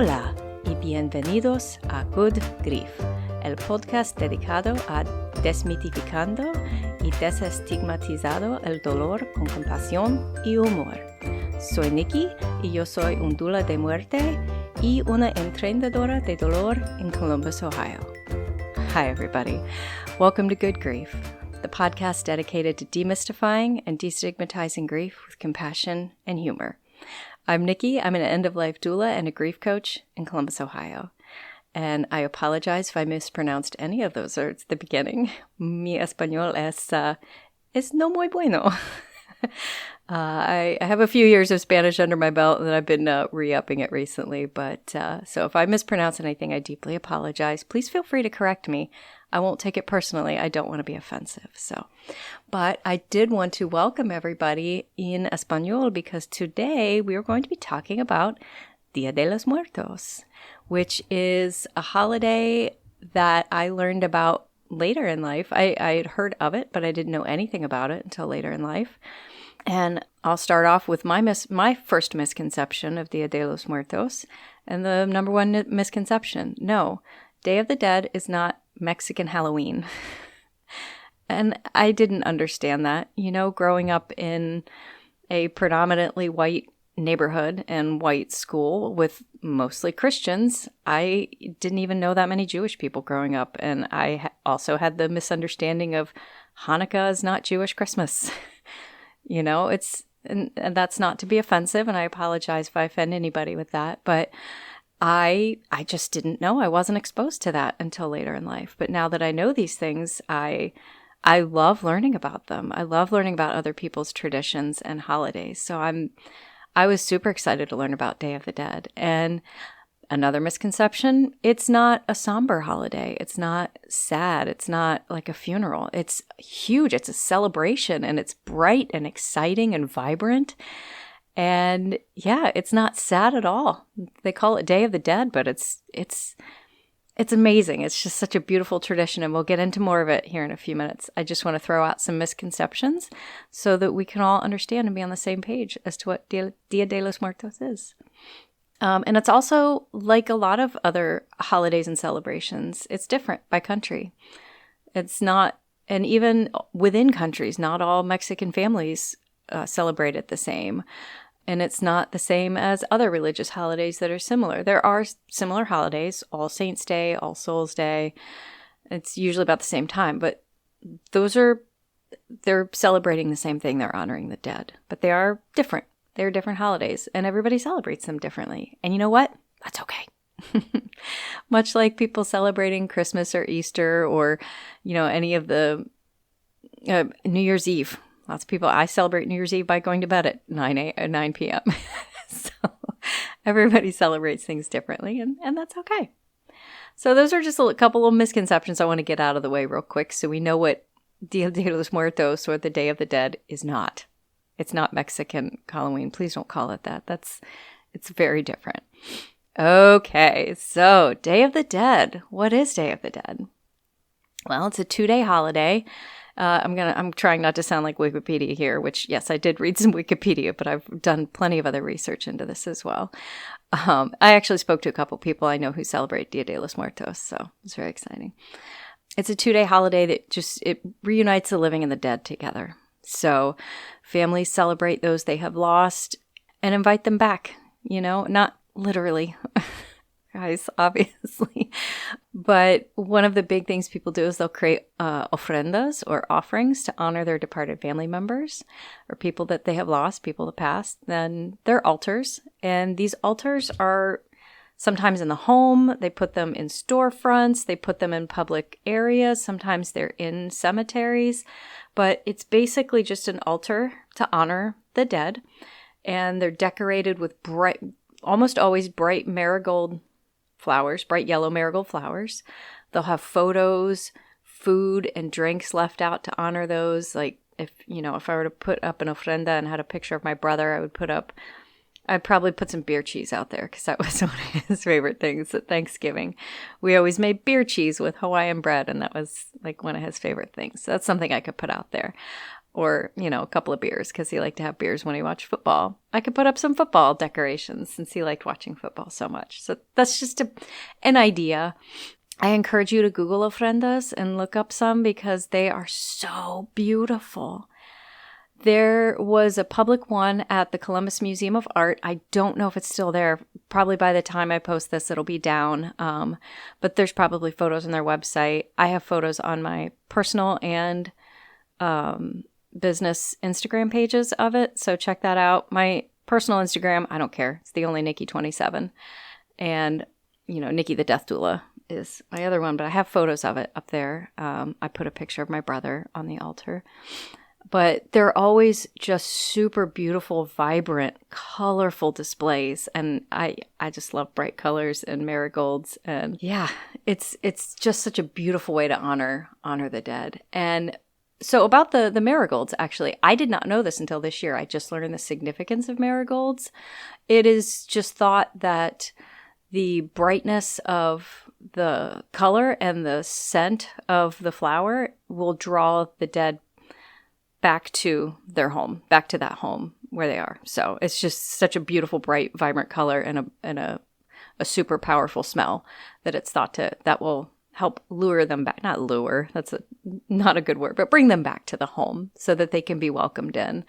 Hola y bienvenidos a Good Grief, el podcast dedicado a desmitificando y desestigmatizando el dolor con compasión y humor. Soy Nikki y yo soy un doula de muerte y una entrenadora de dolor en Columbus, Ohio. Hi, everybody. Welcome to Good Grief, the podcast dedicated to demystifying and destigmatizing grief with compassion and humor. I'm Nikki. I'm an end-of-life doula and a grief coach in Columbus, Ohio. And I apologize if I mispronounced any of those words at the beginning. Mi español es no muy bueno. I have a few years of Spanish under my belt, and I've been re-upping it recently. But so if I mispronounce anything, I deeply apologize. Please feel free to correct me. I won't take it personally. I don't want to be offensive. But I did want to welcome everybody in Español because today we are going to be talking about Dia de los Muertos, which is a holiday that I learned about later in life. I had heard of it, but I didn't know anything about it until later in life. And I'll start off with my first misconception of Dia de los Muertos, and the number one misconception. No, Day of the Dead is not Mexican Halloween. And I didn't understand that. You know, growing up in a predominantly white neighborhood and white school with mostly Christians, I didn't even know that many Jewish people growing up. And I also had the misunderstanding of Hanukkah is not Jewish Christmas. You know, and that's not to be offensive, and I apologize if I offend anybody with that, but I just didn't know. I wasn't exposed to that until later in life. But now that I know these things, I love learning about them. I love learning about other people's traditions and holidays. So I was super excited to learn about Day of the Dead. And another misconception, it's not a somber holiday. It's not sad. It's not like a funeral. It's huge. It's a celebration, and it's bright and exciting and vibrant. And yeah, it's not sad at all. They call it Day of the Dead, but it's amazing. It's just such a beautiful tradition, and we'll get into more of it here in a few minutes. I just want to throw out some misconceptions so that we can all understand and be on the same page as to what Dia de los Muertos is. And it's also like a lot of other holidays and celebrations. It's different by country. It's not, and even within countries, not all Mexican families celebrate it the same. And it's not the same as other religious holidays that are similar. There are similar holidays, All Saints' Day, All Souls' Day. It's usually about the same time, but they're celebrating the same thing. They're honoring the dead, but they are different. They're different holidays, and everybody celebrates them differently. And you know what? That's okay. Much like people celebrating Christmas or Easter or, you know, any of the New Year's Eve. Lots of people, I celebrate New Year's Eve by going to bed at 9 p.m. So everybody celebrates things differently, and that's okay. So those are just a couple of misconceptions I want to get out of the way real quick so we know what Dia de los Muertos, or the Day of the Dead, is not. It's not Mexican Halloween. Please don't call it that. It's very different. Okay, so Day of the Dead. What is Day of the Dead? Well, it's a 2-day holiday. I'm trying not to sound like Wikipedia here, which, yes, I did read some Wikipedia, but I've done plenty of other research into this as well. I actually spoke to a couple people I know who celebrate Dia de los Muertos, so it's very exciting. It's a 2-day holiday that it reunites the living and the dead together. So families celebrate those they have lost and invite them back, you know, not literally, guys, obviously. But one of the big things people do is they'll create ofrendas, or offerings, to honor their departed family members or people that they have lost, people that passed. Then they're altars, and these altars are sometimes in the home. They put them in storefronts. They put them in public areas. Sometimes they're in cemeteries. But it's basically just an altar to honor the dead. And they're decorated with almost always bright marigold flowers, bright yellow marigold flowers. They'll have photos, food, and drinks left out to honor those. Like, if I were to put up an ofrenda and had a picture of my brother, I'd probably put some beer cheese out there because that was one of his favorite things at Thanksgiving. We always made beer cheese with Hawaiian bread, and that was like one of his favorite things. So that's something I could put out there. or, a couple of beers because he liked to have beers when he watched football. I could put up some football decorations since he liked watching football so much. So that's just an idea. I encourage you to Google ofrendas and look up some because they are so beautiful. There was a public one at the Columbus Museum of Art. I don't know if it's still there. Probably by the time I post this, it'll be down. But there's probably photos on their website. I have photos on my personal and business Instagram pages of it. So check that out. My personal Instagram, I don't care. It's the only Nikki27. And, Nikki the Death Doula is my other one. But I have photos of it up there. I put a picture of my brother on the altar. But they're always just super beautiful, vibrant, colorful displays. And I just love bright colors and marigolds. And yeah, it's just such a beautiful way to honor the dead. And so about the marigolds, actually, I did not know this until this year. I just learned the significance of marigolds. It is just thought that the brightness of the color and the scent of the flower will draw the dead back to their home, back to that home where they are. So it's just such a beautiful, bright, vibrant color and a super powerful smell that it's thought that will help lure them back. Not lure, that's not a good word, but bring them back to the home so that they can be welcomed in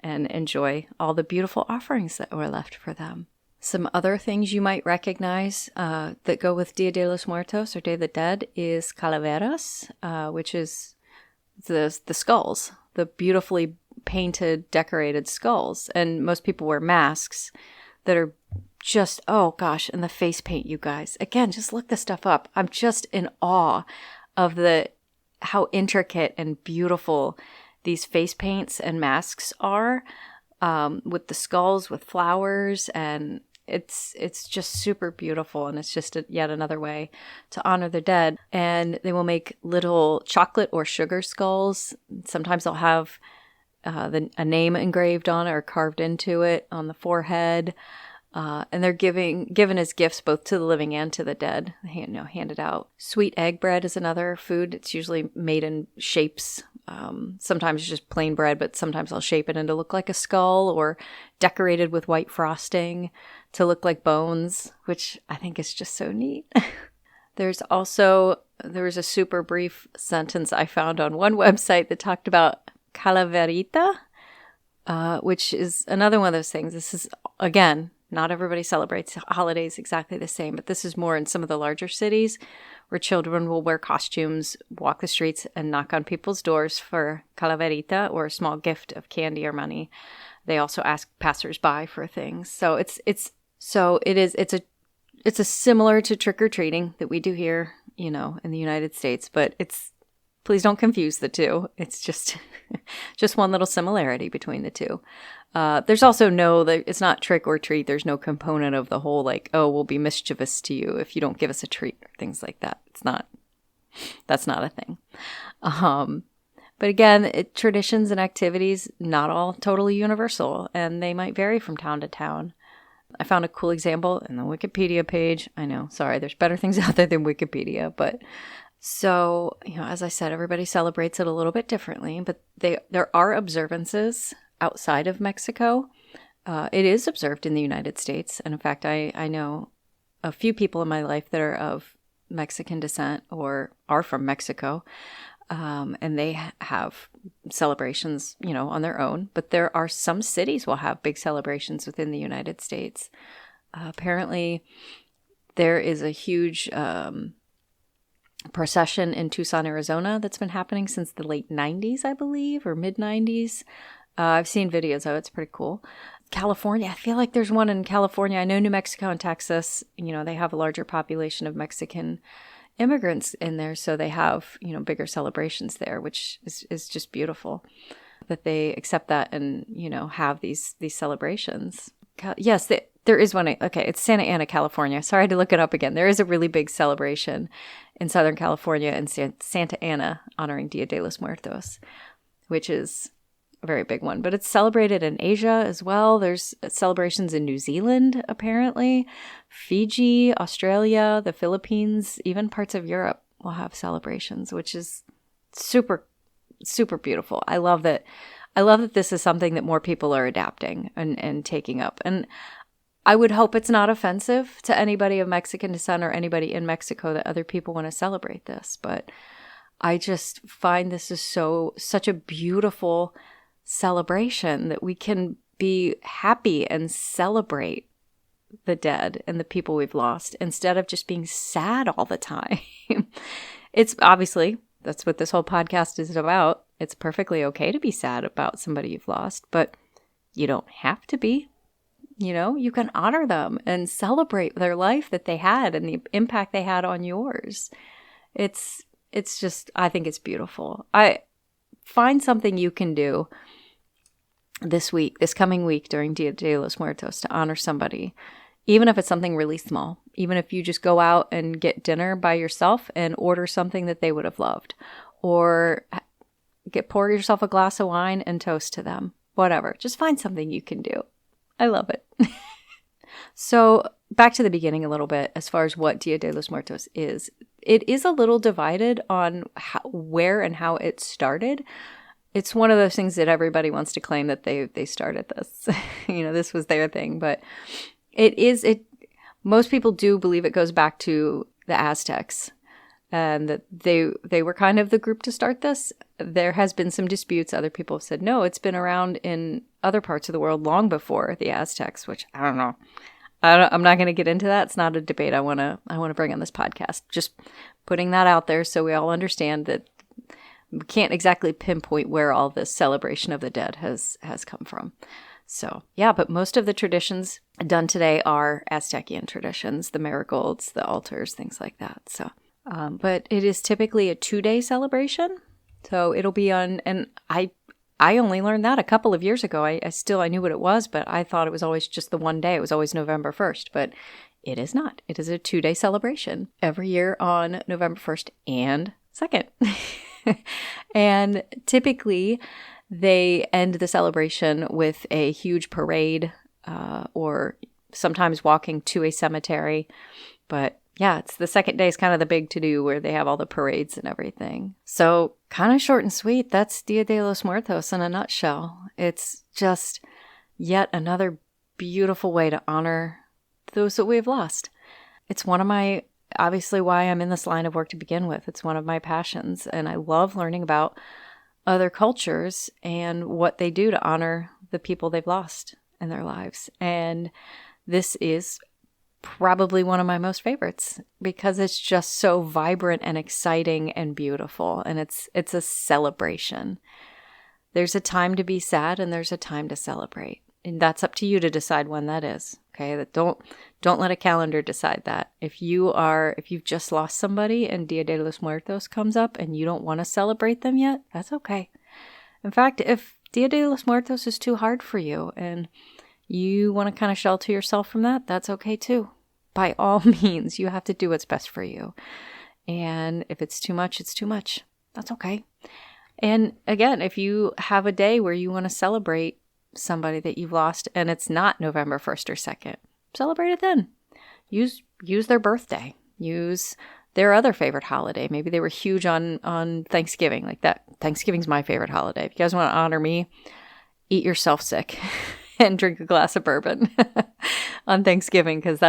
and enjoy all the beautiful offerings that were left for them. Some other things you might recognize that go with Dia de los Muertos or Day of the Dead is calaveras, which is the skulls, the beautifully painted, decorated skulls. And most people wear masks that are just, oh gosh, and the face paint, you guys. Again, just look this stuff up. I'm just in awe of how intricate and beautiful these face paints and masks are, with the skulls, with flowers, and it's just super beautiful, and it's just yet another way to honor the dead. And they will make little chocolate or sugar skulls. Sometimes they'll have a name engraved on it or carved into it on the forehead. And they're given as gifts both to the living and to the dead, handed out. Sweet egg bread is another food. It's usually made in shapes. Sometimes it's just plain bread, but sometimes I'll shape it into look like a skull or decorated with white frosting to look like bones, which I think is just so neat. There was a super brief sentence I found on one website that talked about calaverita, which is another one of those things. This is, again, not everybody celebrates holidays exactly the same, but this is more in some of the larger cities where children will wear costumes, walk the streets, and knock on people's doors for calaverita or a small gift of candy or money. They also ask passersby for things. So it's a similar to trick-or-treating that we do here, in the United States, but please don't confuse the two. It's just one little similarity between the two. There's also it's not trick or treat. There's no component of the whole like, oh, we'll be mischievous to you if you don't give us a treat or things like that. That's not a thing. But again, traditions and activities, not all totally universal, and they might vary from town to town. I found a cool example in the Wikipedia page. I know, sorry, there's better things out there than Wikipedia, but so, as I said, everybody celebrates it a little bit differently, but there are observances outside of Mexico. It is observed in the United States. And in fact, I know a few people in my life that are of Mexican descent or are from Mexico. And they have celebrations, on their own. But there are some cities will have big celebrations within the United States. Apparently, there is a huge procession in Tucson, Arizona that's been happening since the late 90s, I believe, or mid-90s. I've seen videos of it. It's pretty cool. California, I feel like there's one in California. I know New Mexico and Texas, they have a larger population of Mexican immigrants in there, so they have, bigger celebrations there, which is just beautiful that they accept that and, have these celebrations. Yes, there is one. Okay, it's Santa Ana, California. Sorry to look it up again. There is a really big celebration in Southern California and Santa Ana honoring Dia de los Muertos, which is a very big one. But it's celebrated in Asia as well. There's celebrations in New Zealand, apparently. Fiji, Australia, the Philippines, even parts of Europe will have celebrations, which is super, super beautiful. I love that. I love that this is something that more people are adapting and taking up. And I would hope it's not offensive to anybody of Mexican descent or anybody in Mexico that other people want to celebrate this. But I just find this is such a beautiful celebration that we can be happy and celebrate the dead and the people we've lost instead of just being sad all the time. It's obviously, that's what this whole podcast is about. It's perfectly okay to be sad about somebody you've lost, but you don't have to be. You can honor them and celebrate their life that they had and the impact they had on yours. It's just, I think it's beautiful. I find something you can do this coming week during Dia de los Muertos to honor somebody, even if it's something really small, even if you just go out and get dinner by yourself and order something that they would have loved, or pour yourself a glass of wine and toast to them, whatever. Just find something you can do. I love it. So back to the beginning a little bit, as far as what Dia de los Muertos is. It is a little divided on where and how it started. It's one of those things that everybody wants to claim that they started this. This was their thing. But most people do believe it goes back to the Aztecs. And that they were kind of the group to start this. There has been some disputes. Other people have said, no, it's been around in other parts of the world long before the Aztecs, which I don't know. I'm not going to get into that. It's not a debate I want to bring on this podcast. Just putting that out there so we all understand that we can't exactly pinpoint where all this celebration of the dead has come from. So, yeah, but most of the traditions done today are Aztecian traditions, the marigolds, the altars, things like that. So. But it is typically a 2-day celebration. So it'll be on, and I only learned that a couple of years ago. I knew what it was, but I thought it was always just the one day. It was always November 1st, but it is not. It is a 2-day celebration every year on November 1st and 2nd. And typically they end the celebration with a huge parade, or sometimes walking to a cemetery, but yeah, it's the second day is kind of the big to-do where they have all the parades and everything. So kind of short and sweet. That's Dia de los Muertos in a nutshell. It's just yet another beautiful way to honor those that we've lost. It's obviously why I'm in this line of work to begin with. It's one of my passions. And I love learning about other cultures and what they do to honor the people they've lost in their lives. And this is probably one of my most favorites because it's just so vibrant and exciting and beautiful, and it's a celebration. There's a time to be sad and there's a time to celebrate, and that's up to you to decide when that is. Okay, don't let a calendar decide that. If you've just lost somebody and Dia de los Muertos comes up and you don't want to celebrate them yet, that's okay. In fact, if Dia de los Muertos is too hard for you and you want to kind of shelter yourself from that, that's okay too. By all means, you have to do what's best for you. And if it's too much, it's too much. That's okay. And again, if you have a day where you want to celebrate somebody that you've lost and it's not November 1st or 2nd, celebrate it then. Use their birthday. Use their other favorite holiday. Maybe they were huge on Thanksgiving, like that. Thanksgiving's my favorite holiday. If you guys want to honor me, eat yourself sick and drink a glass of bourbon on Thanksgiving, because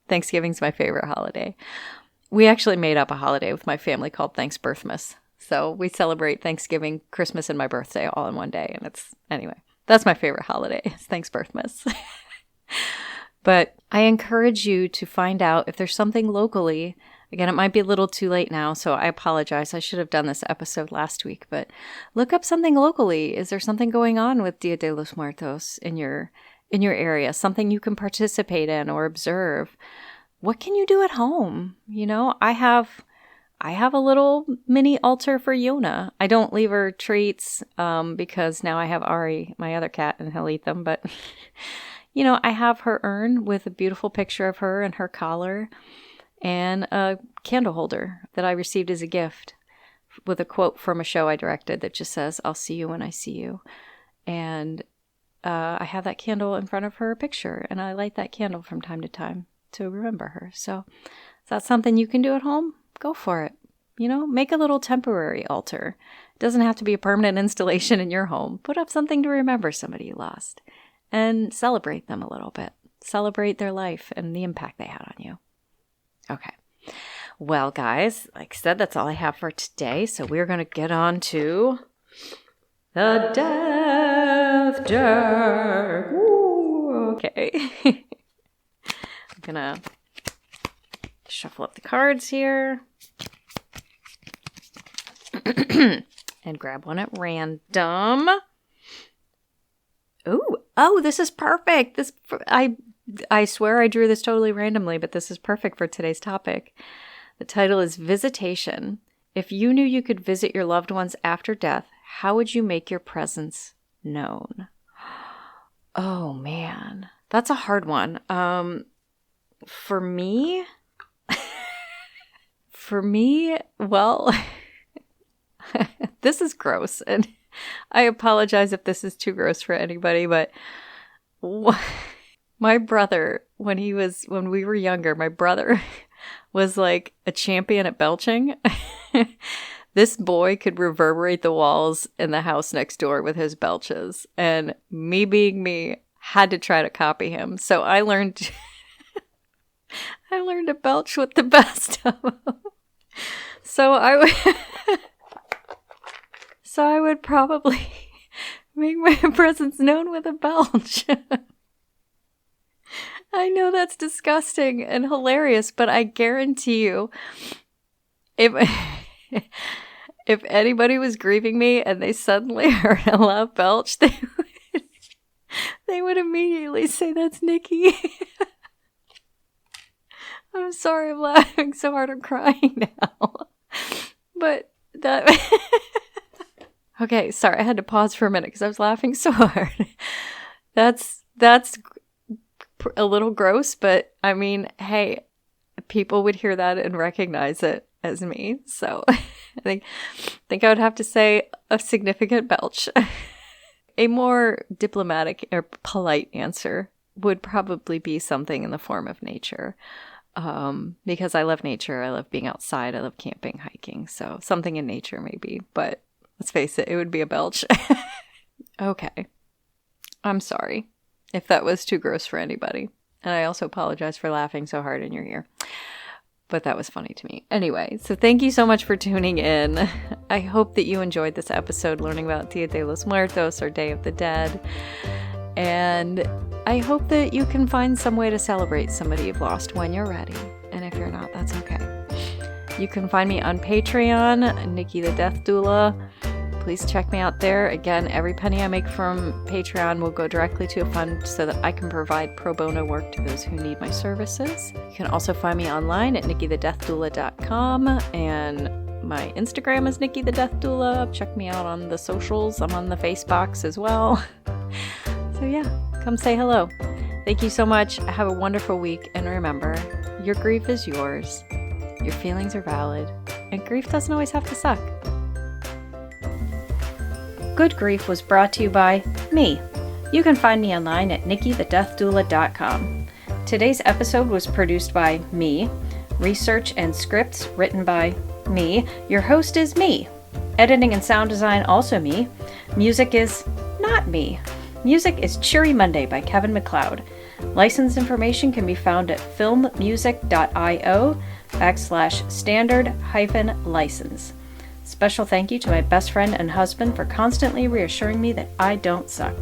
Thanksgiving's my favorite holiday. We actually made up a holiday with my family called Thanksbirthmas. So we celebrate Thanksgiving, Christmas, and my birthday all in one day. And anyway, that's my favorite holiday. It's Thanksbirthmas. But I encourage you to find out if there's something locally. Again, it might be a little too late now, so I apologize. I should have done this episode last week, but look up something locally. Is there something going on with Dia de los Muertos in your area? Something you can participate in or observe? What can you do at home? I have a little mini altar for Yona. I don't leave her treats because now I have Ari, my other cat, and he'll eat them. But, I have her urn with a beautiful picture of her and her collar, and a candle holder that I received as a gift with a quote from a show I directed that just says, "I'll see you when I see you." And I have that candle in front of her picture, and I light that candle from time to time to remember her. So is that something you can do at home? Go for it. Make a little temporary altar. It Doesn't have to be a permanent installation in your home. Put up something to remember somebody you lost and celebrate them a little bit. Celebrate their life and the impact they had on you. Okay. Well, guys, like I said, that's all I have for today. So we're going to get on to the death deck. Ooh, okay. I'm going to shuffle up the cards here. And grab one at random. Ooh, oh, this is perfect. I swear I drew this totally randomly, but this is perfect for today's topic. The title is Visitation. If you knew you could visit your loved ones after death, how would you make your presence known? Oh, man. That's a hard one. For me, well... This is gross, and I apologize if this is too gross for anybody, but my brother, when we were younger, my brother was like a champion at belching. This boy could reverberate the walls in the house next door with his belches, and me being me, had to try to copy him. So I learned to belch with the best of them. So I would probably make my presence known with a belch. I know that's disgusting and hilarious, but I guarantee you, if anybody was grieving me and they suddenly heard a loud belch, they would immediately say, "That's Nikki." I'm sorry, I'm laughing so hard I'm crying now. But that... Okay, sorry, I had to pause for a minute because I was laughing so hard. That's a little gross, but I mean, hey, people would hear that and recognize it as me. So I think I would have to say a significant belch. A more diplomatic or polite answer would probably be something in the form of nature. Because I love nature, I love being outside, I love camping, hiking. So something in nature maybe, but let's face it, it would be a belch. Okay. I'm sorry if that was too gross for anybody. And I also apologize for laughing so hard in your ear. But that was funny to me. Anyway, so thank you so much for tuning in. I hope that you enjoyed this episode learning about Dia de los Muertos, or Day of the Dead. And I hope that you can find some way to celebrate somebody you've lost when you're ready. And if you're not, that's okay. You can find me on Patreon, Nikki the Death Doula. Please check me out there. Again, every penny I make from Patreon will go directly to a fund so that I can provide pro bono work to those who need my services. You can also find me online at nikkithedeathdoula.com, and my Instagram is Nikki the Death Doula. Check me out on the socials. I'm on the Facebooks as well. So yeah, come say hello. Thank you so much. Have a wonderful week, and remember, your grief is yours. Your feelings are valid, and grief doesn't always have to suck. Good Grief was brought to you by me. You can find me online at nikkithedeathdoula.com. Today's episode was produced by me. Research and scripts written by me. Your host is me. Editing and sound design also me. Music is not me. Music is Cheery Monday by Kevin MacLeod. License information can be found at filmmusic.io/standard-license. Special thank you to my best friend and husband for constantly reassuring me that I don't suck.